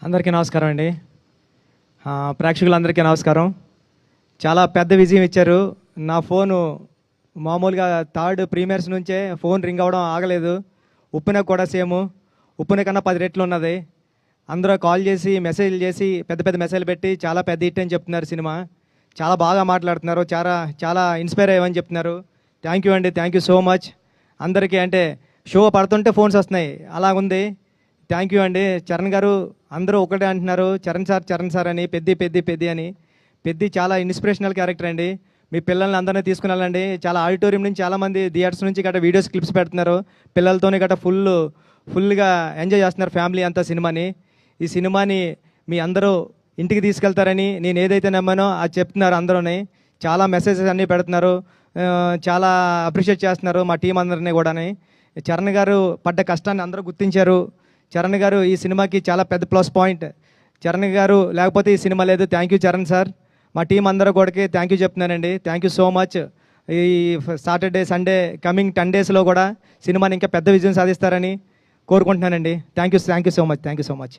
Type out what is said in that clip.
అందరికీ నమస్కారం అండి. ప్రేక్షకులందరికీ నమస్కారం. చాలా పెద్ద విజయం ఇచ్చారు. నా ఫోను మామూలుగా థర్డ్ ప్రీమియర్స్ నుంచే ఫోన్ రింగ్ అవ్వడం ఆగలేదు. ఉప్పెన కూడా సేమ్. ఉప్పెన కన్నా 10 రెట్లు ఉన్నది. అందరూ కాల్ చేసి మెసేజ్లు చేసి పెద్ద పెద్ద మెసేజ్లు పెట్టి చాలా పెద్ద హిట్ అని చెప్తున్నారు. సినిమా చాలా బాగా మాట్లాడుతున్నారు. చాలా చాలా ఇన్స్పైర్ అయ్యామని చెప్తున్నారు. థ్యాంక్ యూ అండి. థ్యాంక్ యూ సో మచ్ అందరికీ. అంటే షో పడుతుంటే ఫోన్స్ వస్తున్నాయి, అలా ఉంది. థ్యాంక్ యూ అండి. చరణ్ గారు అందరూ ఒకటే అంటున్నారు, చరణ్ సార్ అని, పెద్ది అని. పెద్ది చాలా ఇన్స్పిరేషనల్ క్యారెక్టర్ అండి. మీ పిల్లల్ని అందరినీ తీసుకుని వెళ్ళండి. చాలా ఆడిటోరియం నుంచి చాలామంది థియేటర్స్ నుంచి గట్రా వీడియోస్ క్లిప్స్ పెడుతున్నారు. పిల్లలతోనే గట్రా ఫుల్గా ఎంజాయ్ చేస్తున్నారు ఫ్యామిలీ అంతా సినిమాని. ఈ సినిమాని మీ అందరూ ఇంటికి తీసుకెళ్తారని నేను ఏదైతే నమ్మానో అది చెప్తున్నారు. అందరూని చాలా మెసేజెస్ అన్నీ పెడుతున్నారు. చాలా అప్రిషియేట్ చేస్తున్నారు మా టీం అందరినీ కూడా. చరణ్ గారు పడ్డ కష్టాన్ని అందరూ గుర్తించారు. చరణ్ గారు ఈ సినిమాకి చాలా పెద్ద ప్లస్ పాయింట్. చరణ్ గారు లేకపోతే ఈ సినిమా లేదు. Thank you Charan sir. మా టీం అందరూ కూడా థ్యాంక్ యూ చెప్తున్నానండి. Thank you so much. ఈ సాటర్డే సండే కమింగ్ 10 డేస్లో కూడా సినిమాని ఇంకా పెద్ద విజయం సాధిస్తారని కోరుకుంటున్నానండి. Thank you so much.